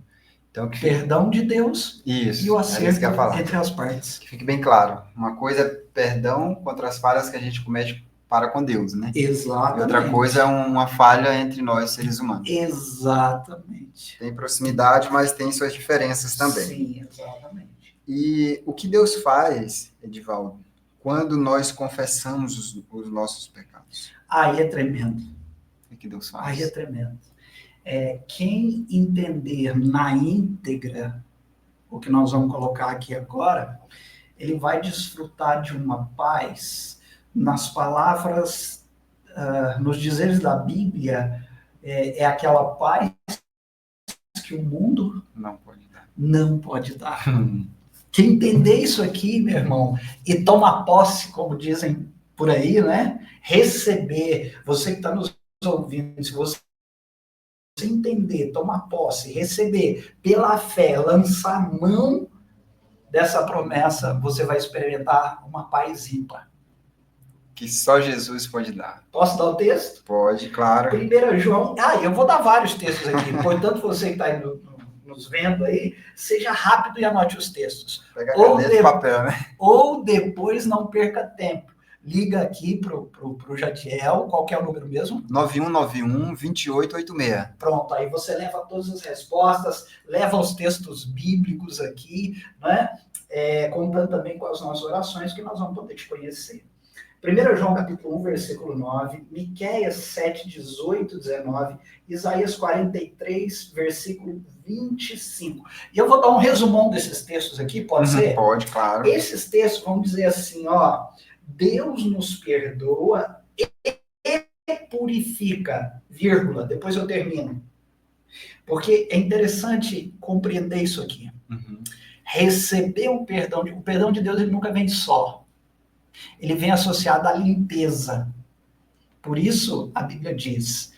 Então, perdão de Deus e o acerto entre as partes. Que fique bem claro. Uma coisa é perdão contra as falhas que a gente comete para com Deus, né? Exatamente. E outra coisa é uma falha entre nós, seres humanos. Exatamente. Tem proximidade, mas tem suas diferenças também. Sim, exatamente. E o que Deus faz, Edivaldo, quando nós confessamos os nossos pecados? Aí é tremendo. O que Deus faz? Aí é tremendo. Quem entender na íntegra o que nós vamos colocar aqui agora, ele vai desfrutar de uma paz nas palavras, nos dizeres da Bíblia, é aquela paz que o mundo não pode dar. Quem entender isso aqui, meu irmão, e toma posse, como dizem por aí, né? Receber, você que está nos ouvindo, se você entender, tomar posse, receber pela fé, lançar mão dessa promessa, você vai experimentar uma paz ímpar. Que só Jesus pode dar. Posso dar o texto? Pode, claro. 1 João... eu vou dar vários textos aqui. Portanto, você que está aí nos vendo aí, seja rápido e anote os textos. Pega a caneta e papel, né? Ou depois não perca tempo. Liga aqui pro Jadiel, qual que é o número mesmo? 9191-2886. Pronto, aí você leva todas as respostas, leva os textos bíblicos aqui, né? Contando também com as nossas orações, que nós vamos poder te conhecer. 1 João capítulo 1, versículo 9, Miqueias 7, 18, 19, Isaías 43, versículo 25. E eu vou dar um resumão desses textos aqui, pode ser? Pode, claro. Esses textos vão dizer assim, Deus nos perdoa e purifica, vírgula, depois eu termino. Porque é interessante compreender isso aqui. Receber o perdão de Deus, ele nunca vem só. Ele vem associado à limpeza. Por isso, a Bíblia diz,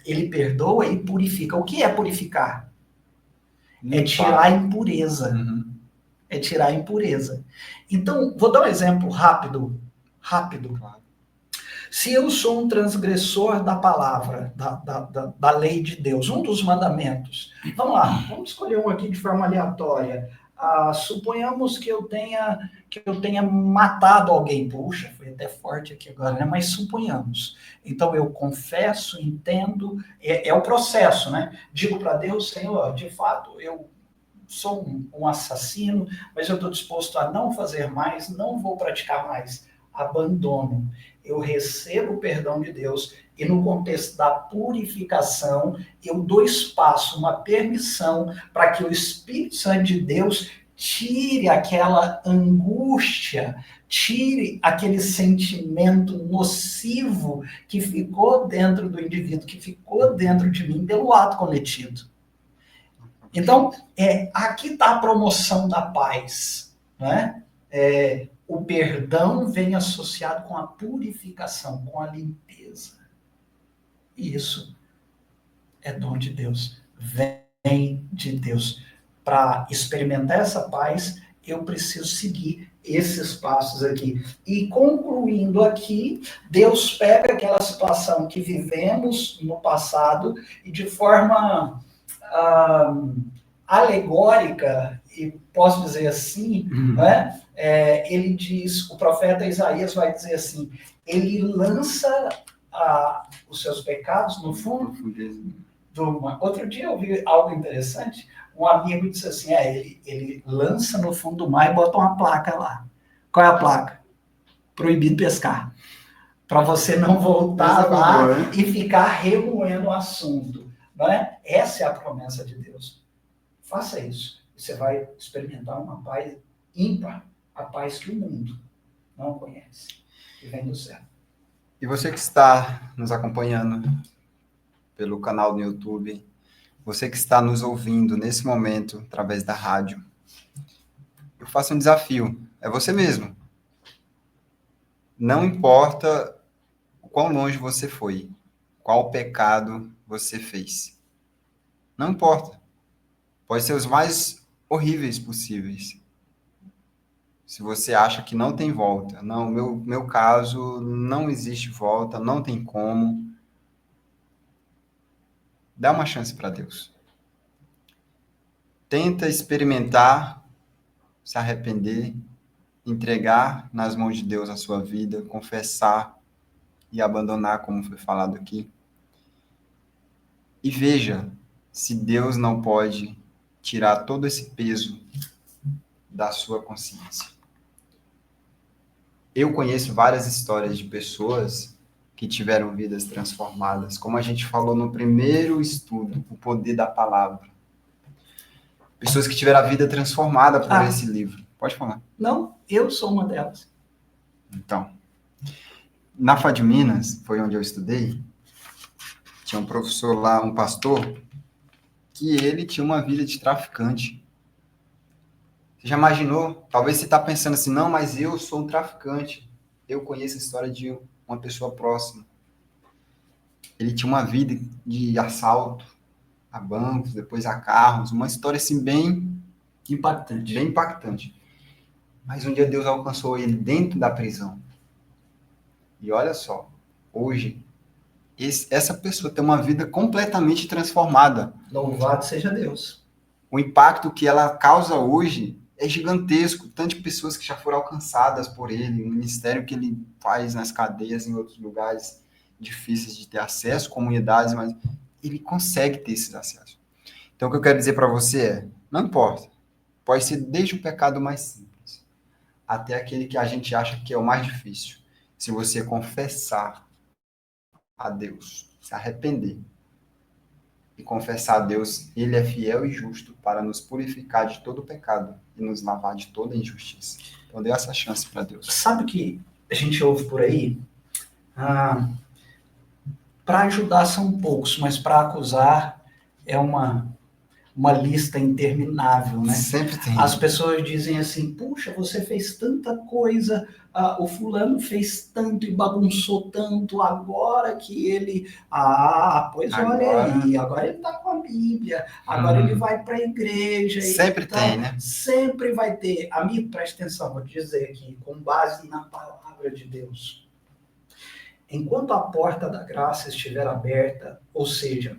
ele perdoa e purifica. O que é purificar? É tirar a impureza. É tirar a impureza. Então, vou dar um exemplo rápido. Claro. Se eu sou um transgressor da palavra, da lei de Deus, um dos mandamentos, vamos lá, vamos escolher um aqui de forma aleatória. Suponhamos que que eu tenha matado alguém. Puxa, foi até forte aqui agora, né? Mas suponhamos. Então eu confesso, entendo, é o processo, né? Digo para Deus, Senhor, de fato, eu sou um assassino, mas eu estou disposto a não fazer mais, não vou praticar mais. Abandono. Eu recebo o perdão de Deus e no contexto da purificação, eu dou espaço, uma permissão para que o Espírito Santo de Deus tire aquela angústia, tire aquele sentimento nocivo que ficou dentro do indivíduo, que ficou dentro de mim pelo ato cometido. Então, aqui está a promoção da paz, né? O perdão vem associado com a purificação, com a limpeza. E isso é dom de Deus, vem de Deus. Para experimentar essa paz, eu preciso seguir esses passos aqui. E concluindo aqui, Deus pega aquela situação que vivemos no passado e de forma alegórica, e posso dizer assim, né? Ele diz, o profeta Isaías vai dizer assim, ele lança os seus pecados no fundo do mar. Outro dia eu vi algo interessante, um amigo disse assim, ele lança no fundo do mar e bota uma placa lá. Qual é a placa? Proibido pescar. Para você não voltar lá e ficar remoendo o assunto. Não é? Essa é a promessa de Deus. Faça isso. Você vai experimentar uma paz ímpar, a paz que o mundo não conhece, que vem do céu. E você que está nos acompanhando pelo canal do YouTube, você que está nos ouvindo nesse momento através da rádio, eu faço um desafio. É você mesmo. Não importa o quão longe você foi, qual pecado você fez. Não importa. Pode ser os mais horríveis possíveis. Se você acha que não tem volta. Não, meu caso, não existe volta, não tem como. Dá uma chance para Deus. Tenta experimentar, se arrepender, entregar nas mãos de Deus a sua vida, confessar e abandonar, como foi falado aqui. E veja se Deus não pode tirar todo esse peso da sua consciência. Eu conheço várias histórias de pessoas que tiveram vidas transformadas, como a gente falou no primeiro estudo, o poder da palavra. Pessoas que tiveram a vida transformada por esse livro. Pode falar. Não, eu sou uma delas. Então, na FAD Minas, foi onde eu estudei, tinha um professor lá, um pastor, que ele tinha uma vida de traficante. Você já imaginou? Talvez você está pensando assim, não, mas eu sou um traficante. Eu conheço a história de uma pessoa próxima. Ele tinha uma vida de assalto a bancos, depois a carros, uma história assim bem impactante. Mas um dia Deus alcançou ele dentro da prisão. E olha só, hoje, essa pessoa tem uma vida completamente transformada. Louvado seja Deus. O impacto que ela causa hoje é gigantesco. Tanto de pessoas que já foram alcançadas por ele, o ministério que ele faz nas cadeias, em outros lugares difíceis de ter acesso, comunidades, mas ele consegue ter esses acessos. Então, o que eu quero dizer para você é, não importa, pode ser desde o pecado mais simples, até aquele que a gente acha que é o mais difícil. Se você confessar a Deus, se arrepender e confessar a Deus, Ele é fiel e justo para nos purificar de todo pecado e nos lavar de toda injustiça. Então, dê essa chance para Deus. Sabe o que a gente ouve por aí? Para ajudar são poucos, mas para acusar é uma lista interminável, né? Sempre tem. As pessoas dizem assim, puxa, você fez tanta coisa, o fulano fez tanto e bagunçou tanto, agora que ele... pois olha aí, agora ele está com a Bíblia, agora ele vai para a igreja. Sempre então, tem, né? Sempre vai ter. Amigo, preste atenção, vou dizer aqui, com base na palavra de Deus. Enquanto a porta da graça estiver aberta, ou seja,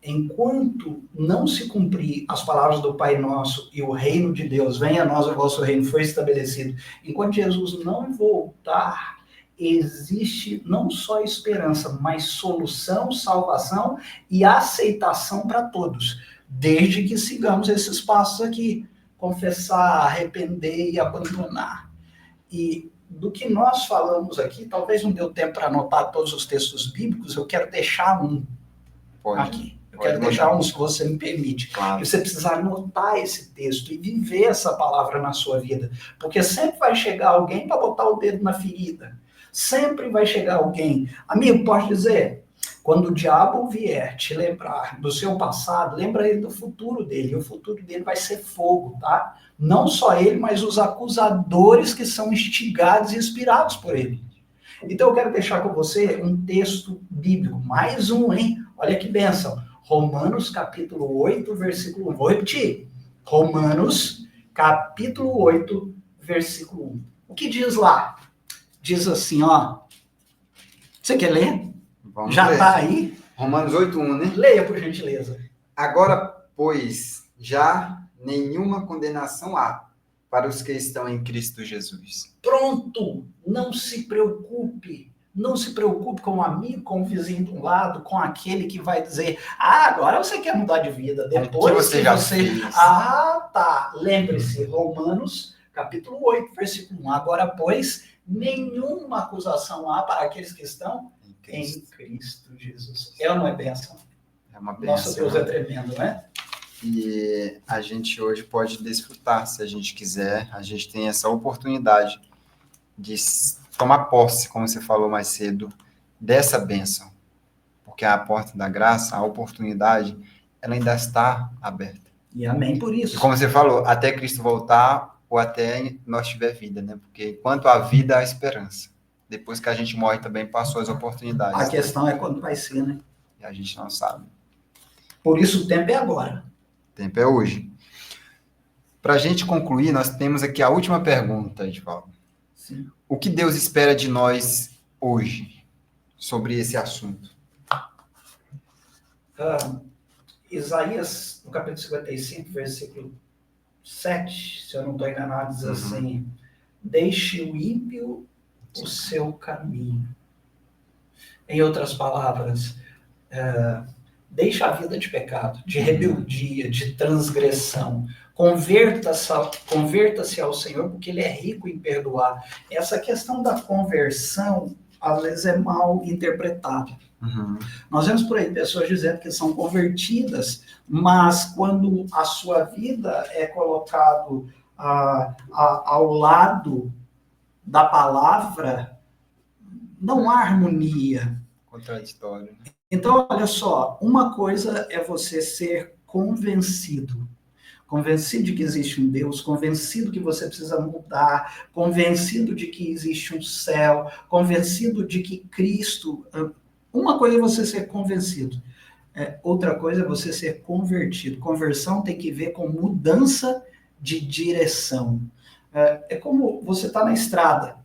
enquanto não se cumprir as palavras do Pai Nosso e o reino de Deus, venha a nós o vosso reino, foi estabelecido, enquanto Jesus não voltar, existe não só esperança, mas solução, salvação e aceitação para todos, desde que sigamos esses passos aqui, confessar, arrepender e abandonar. E do que nós falamos aqui, talvez não deu tempo para anotar todos os textos bíblicos, eu quero deixar um aqui. Eu quero deixar um, se você me permite. Claro. E você precisa anotar esse texto e viver essa palavra na sua vida. Porque sempre vai chegar alguém para botar o dedo na ferida. Sempre vai chegar alguém. Amigo, pode dizer, quando o diabo vier te lembrar do seu passado, lembra ele do futuro dele. E o futuro dele vai ser fogo, tá? Não só ele, mas os acusadores que são instigados e inspirados por ele. Então eu quero deixar com você um texto bíblico. Mais um, hein? Olha que bênção. Romanos capítulo 8, versículo 1. Vou repetir. Romanos capítulo 8, versículo 1. O que diz lá? Diz assim, ó. Você quer ler? Vamos Já ler. está aí? Romanos 8:1, né? Leia, por gentileza. Agora, pois, já nenhuma condenação há para os que estão em Cristo Jesus. Pronto! Não se preocupe. Não se preocupe com o amigo, com o vizinho de um lado, com aquele que vai dizer, agora você quer mudar de vida. Depois que você já fez. tá. Lembre-se, Romanos, capítulo 8, versículo 1. Agora, pois, nenhuma acusação há para aqueles que estão em Cristo Jesus. É ou não é bênção? É uma bênção. Nosso Deus é tremendo, né? E a gente hoje pode desfrutar, se a gente quiser. A gente tem essa oportunidade de tomar posse, como você falou mais cedo, dessa bênção. Porque a porta da graça, a oportunidade, ela ainda está aberta. E amém por isso. E como você falou, até Cristo voltar ou até nós tiver vida, né? Porque enquanto há vida, há esperança. Depois que a gente morre também, passou as oportunidades. A questão é quando vai ser, né? E a gente não sabe. Por isso o tempo é agora. O tempo é hoje. Para a gente concluir, nós temos aqui a última pergunta, Edivaldo. Sim. O que Deus espera de nós hoje sobre esse assunto? Isaías, no capítulo 55, versículo 7, se eu não estou enganado, diz assim, deixe o ímpio o seu caminho. Em outras palavras, deixe a vida de pecado, de rebeldia, de transgressão. Converta-se ao Senhor, porque Ele é rico em perdoar. Essa questão da conversão, às vezes, é mal interpretada. Nós vemos por aí pessoas dizendo que são convertidas, mas quando a sua vida é colocado ao lado da palavra, não há harmonia. Contraditório. Então, olha só, uma coisa é você ser convencido de que existe um Deus, convencido que você precisa mudar, convencido de que existe um céu, convencido de que Cristo... Uma coisa é você ser convencido, outra coisa é você ser convertido. Conversão tem que ver com mudança de direção. É como você está na estrada,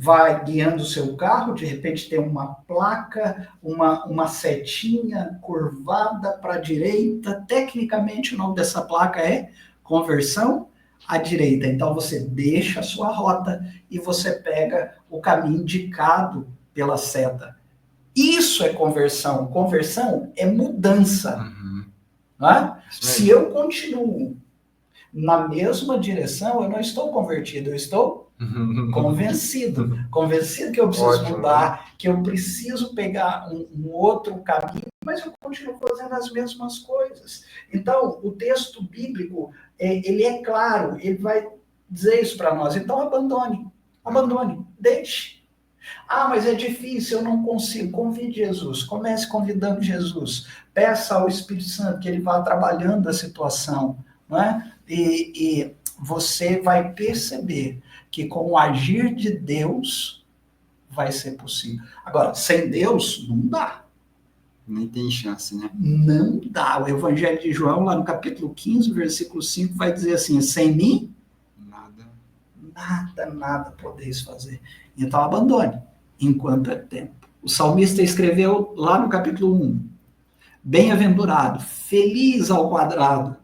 vai guiando o seu carro, de repente tem uma placa, uma setinha curvada para a direita. Tecnicamente, o nome dessa placa é conversão à direita. Então, você deixa a sua rota e você pega o caminho indicado pela seta. Isso é conversão. Conversão é mudança. Né? Se eu continuo na mesma direção, eu não estou convertido, eu estou convencido. Convencido que eu preciso mudar, que eu preciso pegar um outro caminho, mas eu continuo fazendo as mesmas coisas. Então, o texto bíblico, ele é claro, ele vai dizer isso para nós. Então, abandone, deixe. Mas é difícil, eu não consigo. Convide Jesus, comece convidando Jesus. Peça ao Espírito Santo que ele vá trabalhando a situação, não é? E você vai perceber que com o agir de Deus vai ser possível. Agora, sem Deus, não dá. Nem tem chance, né? Não dá. O Evangelho de João, lá no capítulo 15, versículo 5, vai dizer assim, sem mim, nada podeis fazer. Então, abandone, enquanto é tempo. O salmista escreveu lá no capítulo 1, Bem-aventurado, feliz ao quadrado,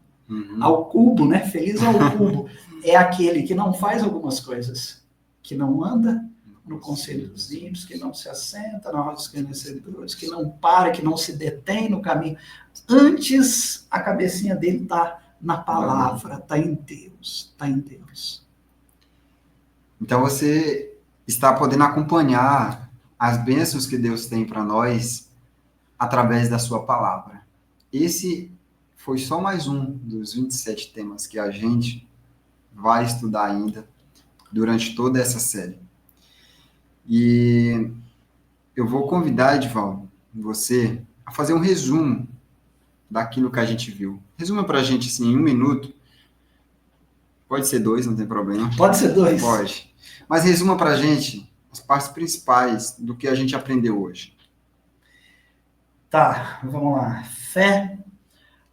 ao cubo, né? Feliz ao cubo. É aquele que não faz algumas coisas, que não anda no conselho dos ímpios, que não se assenta na roda dos escarnecedores, que não para, que não se detém no caminho. Antes, a cabecinha dele está na palavra, está em Deus, está em Deus. Então você está podendo acompanhar as bênçãos que Deus tem para nós através da sua palavra. Esse foi só mais um dos 27 temas que a gente vai estudar ainda durante toda essa série. E eu vou convidar, Edvaldo, você a fazer um resumo daquilo que a gente viu. Resuma para a gente, assim, em 1 minuto. Pode ser 2, não tem problema. Pode ser 2. Pode. Mas resuma para a gente as partes principais do que a gente aprendeu hoje. Tá, vamos lá. Fé,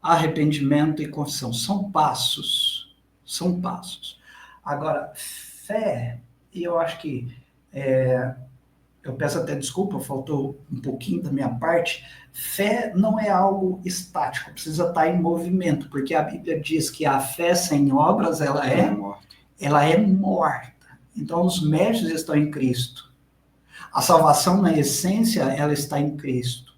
arrependimento e confissão. São passos. São passos. Agora, fé, e eu acho que eu peço até desculpa, faltou um pouquinho da minha parte. Fé não é algo estático, precisa estar em movimento, porque a Bíblia diz que a fé sem obras, ela é morta. Então, os méritos estão em Cristo. A salvação, na essência, ela está em Cristo.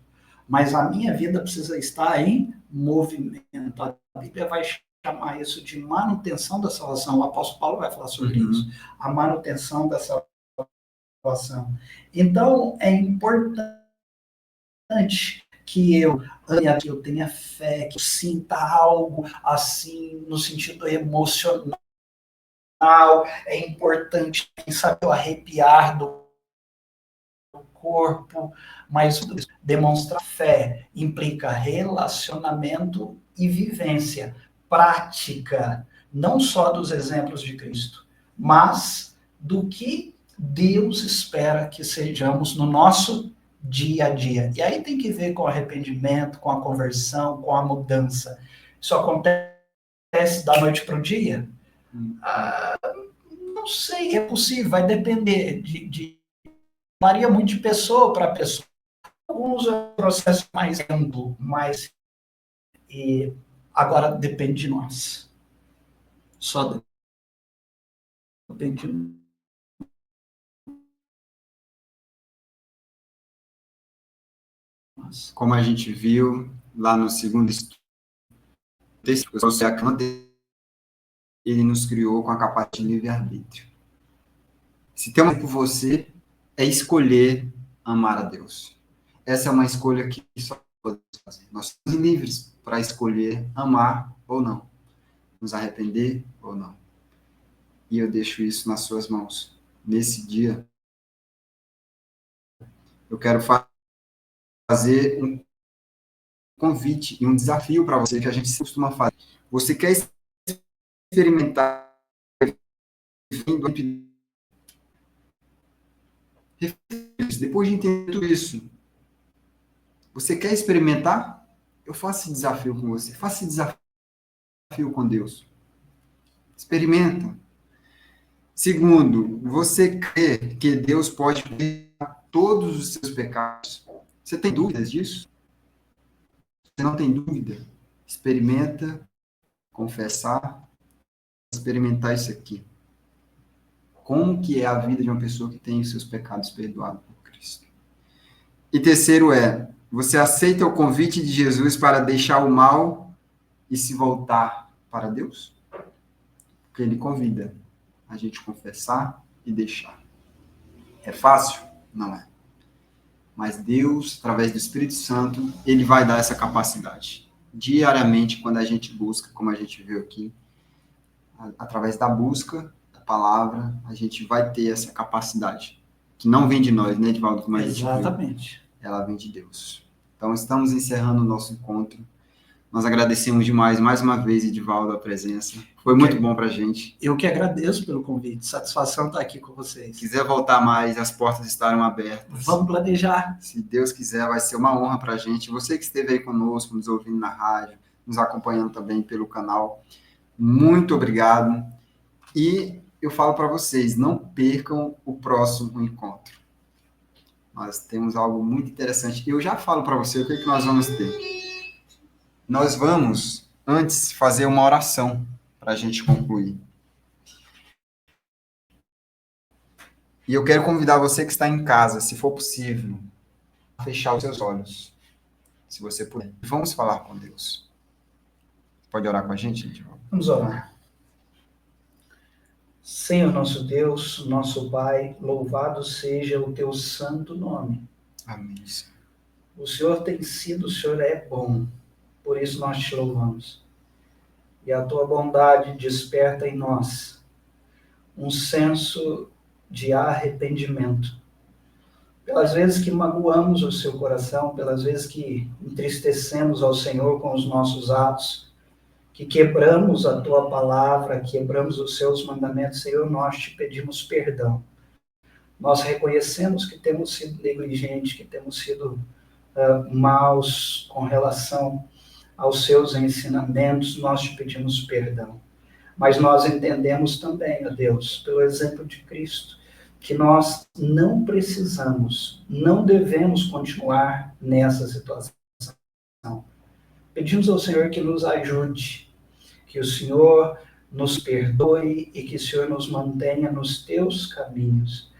Mas a minha vida precisa estar em movimento. A Bíblia vai chamar isso de manutenção da salvação. O apóstolo Paulo vai falar sobre isso. A manutenção da salvação. Então, é importante que eu tenha fé, que eu sinta algo assim, no sentido emocional. É importante, quem sabe, eu arrepiar do corpo, mas demonstrar fé implica relacionamento e vivência, prática, não só dos exemplos de Cristo, mas do que Deus espera que sejamos no nosso dia a dia. E aí tem que ver com o arrependimento, com a conversão, com a mudança. Isso acontece da noite para o dia? Não sei, é possível, vai depender varia muito de pessoa para pessoa. Alguns é um processo mais amplo, mas agora depende de nós. Só depende de nós. Como a gente viu lá no segundo estudo, ele nos criou com a capacidade de livre-arbítrio. Se tem uma por você, é escolher amar a Deus. Essa é uma escolha que só podemos fazer. Nós somos livres para escolher amar ou não, nos arrepender ou não. E eu deixo isso nas suas mãos. Nesse dia, eu quero fazer um convite e um desafio para você que a gente costuma fazer. Você quer experimentar depois de entender tudo isso, você quer experimentar? Eu faço esse desafio com você. Faça esse desafio com Deus. Experimenta. Segundo, você crê que Deus pode perdoar todos os seus pecados? Você tem dúvidas disso? Você não tem dúvida? Experimenta, confessar, experimentar isso aqui. Como que é a vida de uma pessoa que tem os seus pecados perdoados por Cristo? E terceiro você aceita o convite de Jesus para deixar o mal e se voltar para Deus? Porque ele convida a gente confessar e deixar. É fácil? Não é. Mas Deus, através do Espírito Santo, ele vai dar essa capacidade. Diariamente, quando a gente busca, como a gente viu aqui, através da busca da palavra, a gente vai ter essa capacidade. Que não vem de nós, né, Edvaldo? Como a gente viu. Exatamente. Ela vem de Deus. Então, estamos encerrando o nosso encontro. Nós agradecemos demais, mais uma vez, Edvaldo, a presença. Foi muito bom para a gente. Eu que agradeço pelo convite. Satisfação estar aqui com vocês. Se quiser voltar mais, as portas estarão abertas. Vamos planejar. Se Deus quiser, vai ser uma honra para a gente. Você que esteve aí conosco, nos ouvindo na rádio, nos acompanhando também pelo canal, muito obrigado. E eu falo para vocês, não percam o próximo encontro. Nós temos algo muito interessante. Eu já falo para você o que nós vamos ter. Nós vamos, antes, fazer uma oração para a gente concluir. E eu quero convidar você que está em casa, se for possível, a fechar os seus olhos, se você puder. Vamos falar com Deus. Pode orar com a gente, Edivaldo? Vamos orar. Senhor nosso Deus, nosso Pai, louvado seja o teu santo nome. Amém. O Senhor tem sido, o Senhor é bom, por isso nós te louvamos. E a tua bondade desperta em nós um senso de arrependimento. Pelas vezes que magoamos o seu coração, pelas vezes que entristecemos ao Senhor com os nossos atos, que quebramos a tua palavra, quebramos os seus mandamentos, Senhor, nós te pedimos perdão. Nós reconhecemos que temos sido negligentes, que temos sido maus com relação aos seus ensinamentos, nós te pedimos perdão. Mas nós entendemos também, ó Deus, pelo exemplo de Cristo, que nós não precisamos, não devemos continuar nessa situação. Pedimos ao Senhor que nos ajude, que o Senhor nos perdoe e que o Senhor nos mantenha nos teus caminhos.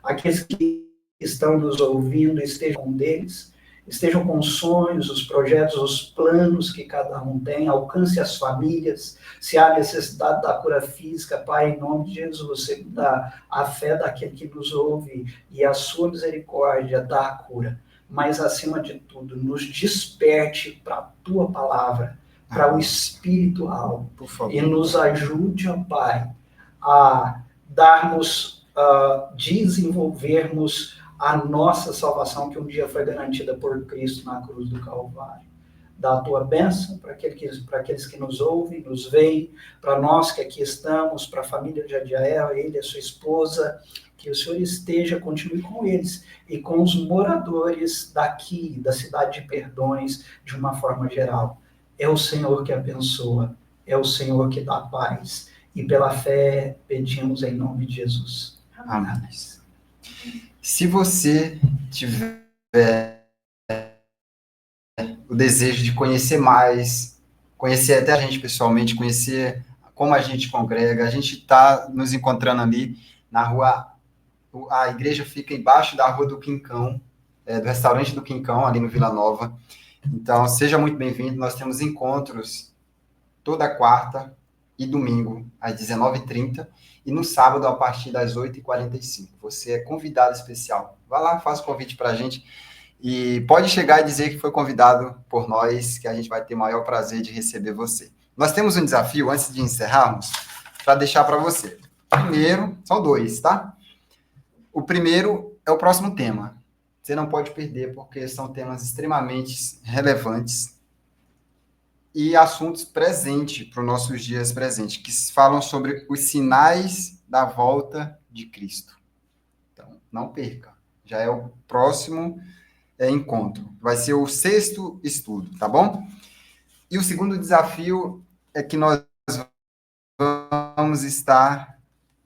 Aqueles que estão nos ouvindo, estejam com deles, estejam com os sonhos, os projetos, os planos que cada um tem, alcance as famílias, se há necessidade da cura física, Pai, em nome de Jesus, você dá a fé daquele que nos ouve e a sua misericórdia dá a cura. Mas, acima de tudo, nos desperte para a tua palavra, para o espiritual, por favor, e nos ajude, ó Pai, a darmos, desenvolvermos a nossa salvação que um dia foi garantida por Cristo na cruz do Calvário. Dá a tua bênção para aqueles que nos ouvem, nos veem, para nós que aqui estamos, para a família de Adiael, ele e a sua esposa, que o Senhor esteja, continue com eles e com os moradores daqui, da cidade de Perdões, de uma forma geral. É o Senhor que abençoa, é o Senhor que dá paz. E pela fé pedimos em nome de Jesus. Amém. Se você tiver o desejo de conhecer mais, conhecer até a gente pessoalmente, conhecer como a gente congrega, a gente está nos encontrando ali na rua, a igreja fica embaixo da rua do Quincão, do restaurante do Quincão, ali no Vila Nova. Então, seja muito bem-vindo. Nós temos encontros toda quarta e domingo, às 19h30, e no sábado, a partir das 8h45. Você é convidado especial. Vai lá, faz o convite para a gente, e pode chegar e dizer que foi convidado por nós, que a gente vai ter o maior prazer de receber você. Nós temos um desafio, antes de encerrarmos, para deixar para você. Primeiro, são dois, tá? O primeiro é o próximo tema. Você não pode perder, porque são temas extremamente relevantes e assuntos presentes para os nossos dias presentes, que falam sobre os sinais da volta de Cristo. Então, não perca. Já é o próximo encontro. Vai ser o 6º estudo, tá bom? E o segundo desafio é que nós vamos estar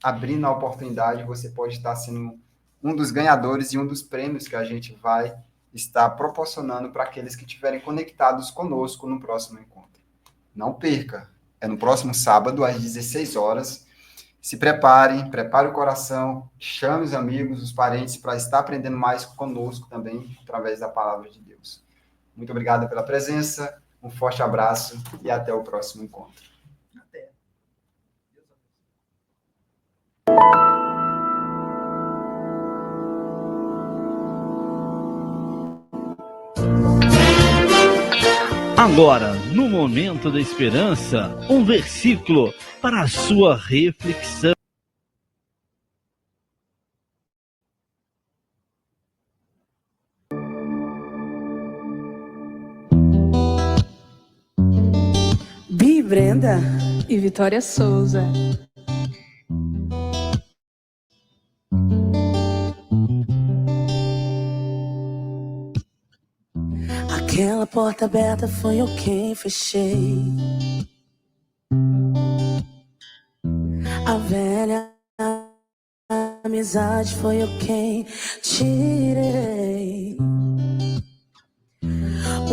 abrindo a oportunidade, você pode estar sendo um dos ganhadores e um dos prêmios que a gente vai estar proporcionando para aqueles que estiverem conectados conosco no próximo encontro. Não perca, é no próximo sábado, às 16 horas. Se preparem, prepare o coração, chame os amigos, os parentes, para estar aprendendo mais conosco também, através da palavra de Deus. Muito obrigado pela presença, um forte abraço e até o próximo encontro. Até. Agora, no momento da esperança, um versículo para a sua reflexão. Bi Brenda e Vitória Souza. Aquela porta aberta foi eu quem fechei. A velha amizade foi eu quem tirei.